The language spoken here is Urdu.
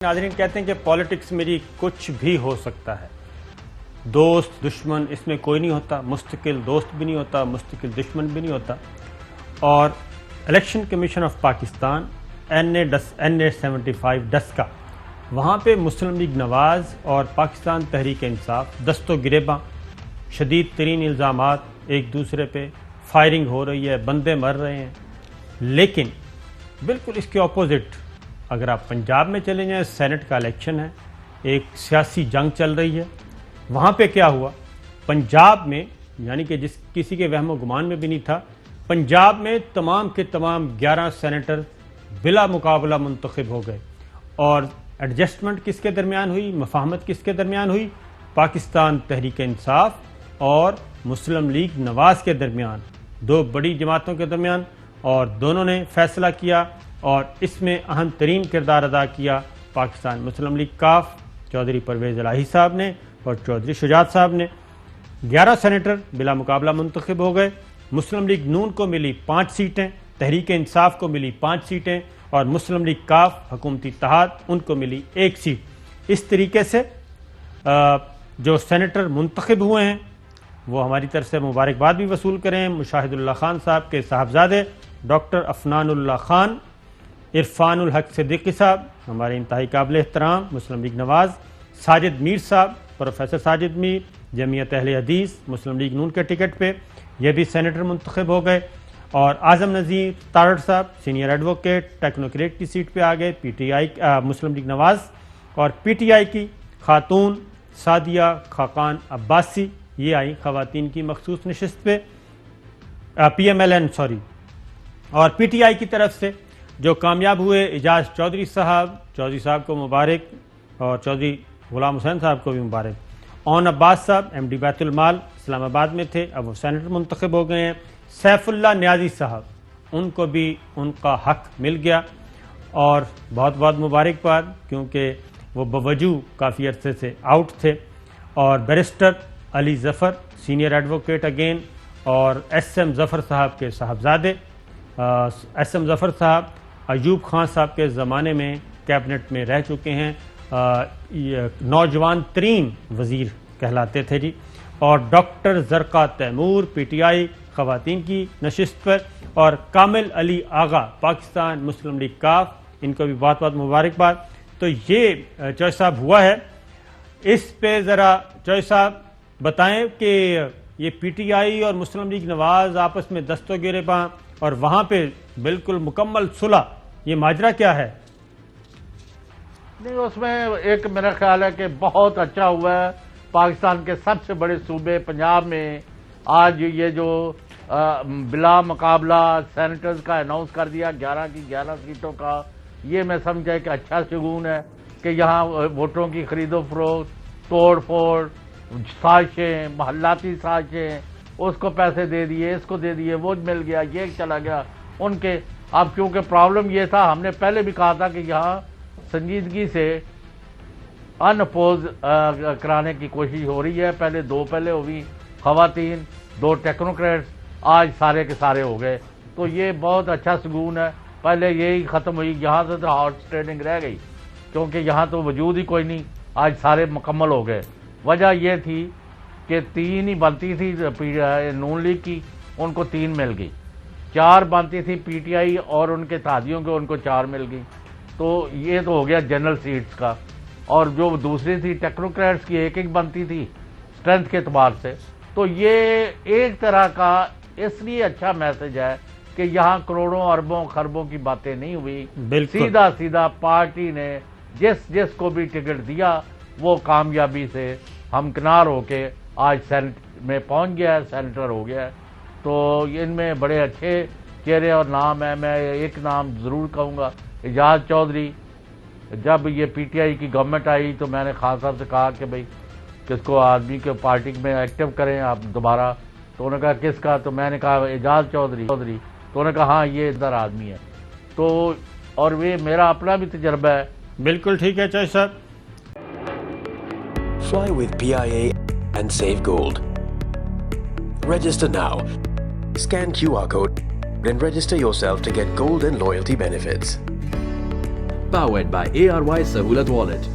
ناظرین کہتے ہیں کہ پالیٹکس میری کچھ بھی ہو سکتا ہے، دوست دشمن اس میں کوئی نہیں ہوتا، مستقل دوست بھی نہیں ہوتا، مستقل دشمن بھی نہیں ہوتا۔ اور election commission of Pakistan NA 75 وہاں پہ مسلم لیگ نواز اور پاکستان تحریک انصاف دست و گریباں، شدید ترین الزامات، ایک دوسرے پہ فائرنگ ہو رہی ہے، بندے مر رہے ہیں۔ لیکن بالکل اس کے اپوزٹ اگر آپ پنجاب میں چلے جائیں، سینٹ کا الیکشن ہے، ایک سیاسی جنگ چل رہی ہے، وہاں پہ کیا ہوا؟ پنجاب میں یعنی کہ جس کسی کے وہم و گمان میں بھی نہیں تھا، پنجاب میں تمام کے تمام 11 سینیٹر بلا مقابلہ منتخب ہو گئے۔ اور ایڈجسٹمنٹ کس کے درمیان ہوئی؟ مفاہمت کس کے درمیان ہوئی؟ پاکستان تحریک انصاف اور مسلم لیگ نواز کے درمیان، دو بڑی جماعتوں کے درمیان، اور دونوں نے فیصلہ کیا اور اس میں اہم ترین کردار ادا کیا پاکستان مسلم لیگ کاف، چودھری پرویز الہی صاحب نے اور چودھری شجاعت صاحب نے۔ 11 سینیٹر بلا مقابلہ منتخب ہو گئے۔ مسلم لیگ نون کو ملی 5 سیٹیں، تحریک انصاف کو ملی 5 سیٹیں اور مسلم لیگ کاف حکومتی اتحاد ان کو ملی 1 سیٹ۔ اس طریقے سے جو سینیٹر منتخب ہوئے ہیں وہ ہماری طرف سے مبارکباد بھی وصول کریں۔ مشاہد اللہ خان صاحب کے صاحبزادے ڈاکٹر افنان اللہ خان، عرفان الحق صدیقی صاحب ہمارے انتہائی قابل احترام مسلم لیگ نواز، ساجد میر صاحب، پروفیسر ساجد میر، جمعیت اہل حدیث مسلم لیگ نون کے ٹکٹ پہ یہ بھی سینیٹر منتخب ہو گئے، اور اعظم نذیر تارڑ صاحب سینئر ایڈوکیٹ ٹیکنوکریٹ کی سیٹ پہ آ گئے مسلم لیگ نواز، اور پی ٹی آئی کی خاتون سعدیہ خاقان عباسی یہ آئی خواتین کی مخصوص نشست پہ، PMLN اور پی ٹی آئی کی طرف سے جو کامیاب ہوئے اعجاز چودھری صاحب کو مبارک، اور چودھری غلام حسین صاحب کو بھی مبارک۔ اون عباس صاحب MD بیت المال اسلام آباد میں تھے، اب وہ سینیٹر منتخب ہو گئے ہیں۔ سیف اللہ نیازی صاحب ان کو بھی ان کا حق مل گیا، اور بہت بہت مبارکباد کیونکہ وہ بوجہ کافی عرصے سے آؤٹ تھے۔ اور barrister Ali Zafar senior advocate again, اور SM ظفر صاحب کے صاحبزادے SM ظفر صاحب ایوب خان صاحب کے زمانے میں کیبنٹ میں رہ چکے ہیں، نوجوان ترین وزیر کہلاتے تھے جی۔ اور ڈاکٹر زرقا تیمور PTI خواتین کی نشست پر، اور کامل علی آغا پاکستان مسلم لیگ کاف، ان کو بھی بہت بہت مبارکباد۔ تو یہ چوہے صاحب ہوا ہے، اس پہ ذرا چوہے صاحب بتائیں کہ یہ PTI اور مسلم لیگ نواز آپس میں دست و گریباں اور وہاں پہ بالکل مکمل صلح، یہ ماجرا کیا ہے؟ نہیں، اس میں ایک میرا خیال ہے کہ بہت اچھا ہوا ہے۔ پاکستان کے سب سے بڑے صوبے پنجاب میں آج یہ جو بلا مقابلہ سینیٹرز کا اناؤنس کر دیا 11 کی 11 سیٹوں کا، یہ میں سمجھا کہ اچھا شگون ہے کہ یہاں ووٹوں کی خرید و فروخت، توڑ پھوڑ، سازشیں، محلاتی سازشیں، اس کو پیسے دے دیے، اس کو دے دیے، وہ مل گیا، یہ چلا گیا ان کے۔ اب کیونکہ پرابلم یہ تھا، ہم نے پہلے بھی کہا تھا کہ یہاں سنجیدگی سے ان اپوز کرانے کی کوشش ہو رہی ہے۔ پہلے ہوئی خواتین، 2 ٹیکنوکریٹس، آج سارے کے سارے ہو گئے، تو یہ بہت اچھا سکون ہے۔ پہلے یہی ختم ہوئی، یہاں سے تو ہارس ٹریڈنگ رہ گئی کیونکہ یہاں تو وجود ہی کوئی نہیں، آج سارے مکمل ہو گئے۔ وجہ یہ تھی کہ 3 ہی بنتی تھی نون لیگ کی، ان کو 3 مل گئی، 4 بنتی تھی PTI اور ان کے اتحادیوں کے، ان کو 4 مل گئی، تو یہ تو ہو گیا جنرل سیٹس کا۔ اور جو دوسری تھی ٹیکنوکریٹس کی 1 بنتی تھی اسٹرینتھ کے اعتبار سے، تو یہ ایک طرح کا اس لیے اچھا میسج ہے کہ یہاں کروڑوں اربوں خربوں کی باتیں نہیں ہوئی، سیدھا پارٹی نے جس کو بھی ٹکٹ دیا وہ کامیابی سے ہمکنار ہو کے آج سینٹ میں پہنچ گیا ہے، سینیٹر ہو گیا ہے۔ تو ان میں بڑے اچھے چہرے اور نام ہیں۔ میں ایک نام ضرور کہوں گا، اعجاز چودھری۔ جب یہ PTI کی گورنمنٹ آئی تو میں نے خان صاحب سے کہا کہ بھئی کس کو آدمی کے پارٹی میں ایکٹیو کریں آپ دوبارہ، تو انہوں نے کہا کس کا؟ تو میں نے کہا اعجاز چودھری، تو انہوں نے کہا ہاں یہ ادھر آدمی ہے۔ تو اور یہ میرا اپنا بھی تجربہ ہے۔ بالکل ٹھیک ہے چوہے صاحب۔ Fly with PIA and save gold. Register now. Scan QR code and register yourself to get gold and loyalty benefits. Powered by ARY Sahulat Wallet.